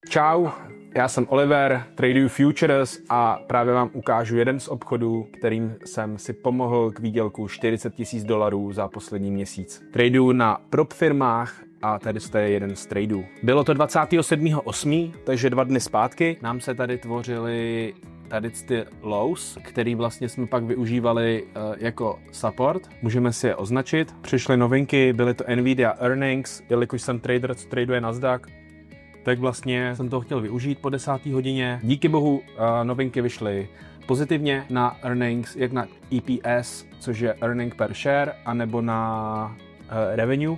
Čau, já jsem Oliver, traduju futures a právě vám ukážu jeden z obchodů, kterým jsem si pomohl k výdělku $40,000 za poslední měsíc. Traduju na prop firmách a tady je jeden z tradeů. Bylo to 27.8., takže 2 dny zpátky. Nám se tady tvořily tady ty lows, který vlastně jsme pak využívali jako support. Můžeme si je označit. Přišly novinky, byly to Nvidia earnings, jelikož jsem trader, co traduje Nasdaq, tak vlastně jsem to chtěl využít po 10. hodině. Díky bohu novinky vyšly pozitivně na earnings, jak na EPS, což je earning per share, anebo na revenue.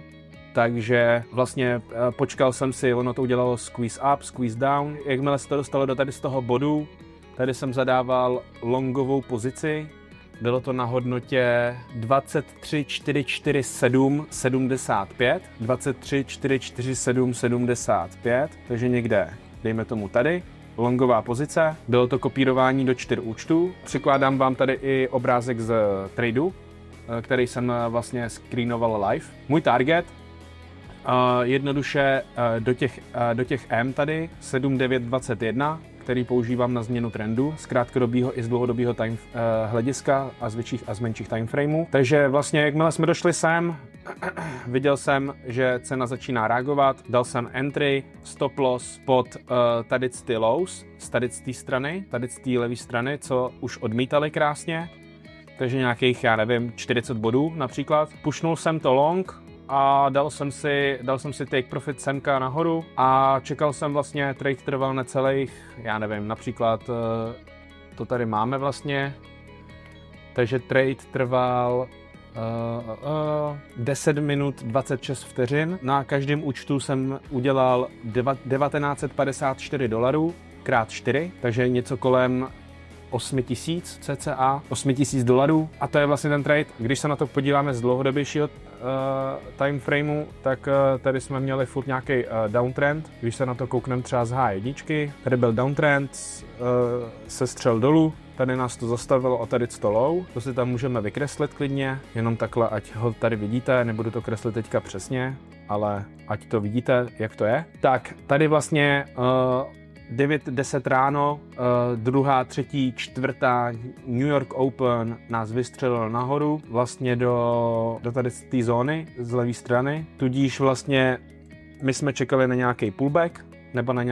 Takže vlastně počkal jsem si, ono to udělalo squeeze up, squeeze down. Jakmile se to dostalo do tady z toho bodu, tady jsem zadával longovou pozici. Bylo to na hodnotě 23,447,75. 23,447,75, takže někde, dejme tomu tady, longová pozice. Bylo to kopírování do 4 účtů. Přikládám vám tady i obrázek z tradu, který jsem vlastně screenoval live. Můj target, jednoduše do těch M tady, 7,921, který používám na změnu trendu z krátkodobého i z dlouhodobého hlediska a z větších a z menších timeframeů. Takže vlastně jakmile jsme došli sem, viděl jsem, že cena začíná reagovat, dal jsem entry, stop loss pod tady ty lows, z tady té strany, tady z té levé strany, co už odmítali krásně, takže nějakých, já nevím, 40 bodů například. Pushnul jsem to long a dal jsem si take profit semka nahoru a čekal jsem vlastně, trade trval necelých, já nevím, například to tady máme vlastně, takže trade trval 10 minut 26 vteřin. Na každém účtu jsem udělal $1954 krát 4, takže něco kolem 8,000 cca, $8,000 a to je vlastně ten trade. Když se na to podíváme z dlouhodobějšího timeframeu, tak tady jsme měli furt nějaký downtrend. Když se na to koukneme třeba z H1, tady byl downtrend, se střel dolů, tady nás to zastavilo a tady to low. To si tam můžeme vykreslit klidně, jenom takhle, ať ho tady vidíte, nebudu to kreslit teďka přesně, ale ať to vidíte, jak to je. Tak, tady vlastně 9:10 ráno, druhá, třetí, čtvrtá New York Open nás vystřelil nahoru, vlastně do tady té zóny z levé strany. Tudíž vlastně my jsme čekali na nějaký pullback nebo na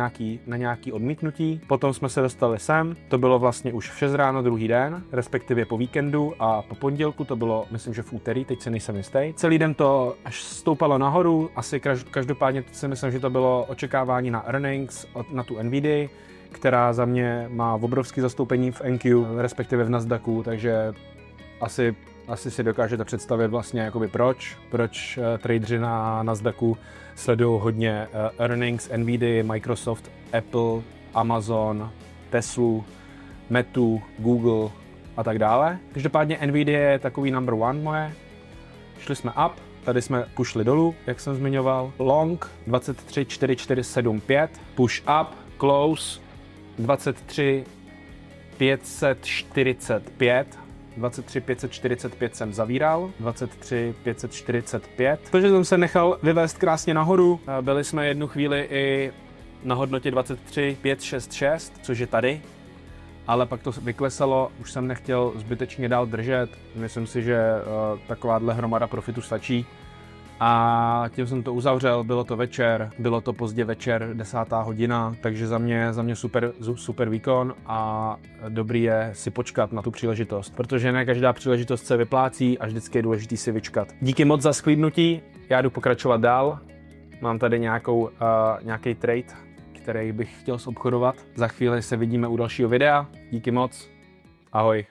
nějaký odmítnutí. Potom jsme se dostali sem, to bylo vlastně už v 6 ráno druhý den, respektive po víkendu a po pondělku, to bylo, myslím, že v úterý, teď se nejsem jistý. Celý den to až stoupalo nahoru, asi každopádně si myslím, že to bylo očekávání na earnings, na tu Nvidia, která za mě má obrovské zastoupení v NQ, respektive v Nasdaqu, takže asi si dokážete představit vlastně jakoby proč tradeři na Nasdaqu sledují hodně earnings, Nvidia, Microsoft, Apple, Amazon, Teslu, Metu, Google a tak dále. Každopádně Nvidia je takový number one moje. Šli jsme up, tady jsme pushli dolů, jak jsem zmiňoval. Long 23,4475, push up, close 23,545. 23,545 jsem zavíral, 23,545. Protože jsem se nechal vyvést krásně nahoru, byli jsme jednu chvíli i na hodnotě 23,566, což je tady, ale pak to vyklesalo, už jsem nechtěl zbytečně dál držet, myslím si, že takováhle hromada profitu stačí. A tím jsem to uzavřel, bylo to večer, bylo to pozdě večer, 10. hodina, takže za mě super výkon a dobrý je si počkat na tu příležitost, protože ne každá příležitost se vyplácí a vždycky je důležitý si vyčkat. Díky moc za sklídnutí, já jdu pokračovat dál, mám tady nějaký trade, který bych chtěl zobchodovat. Za chvíli se vidíme u dalšího videa, díky moc, ahoj.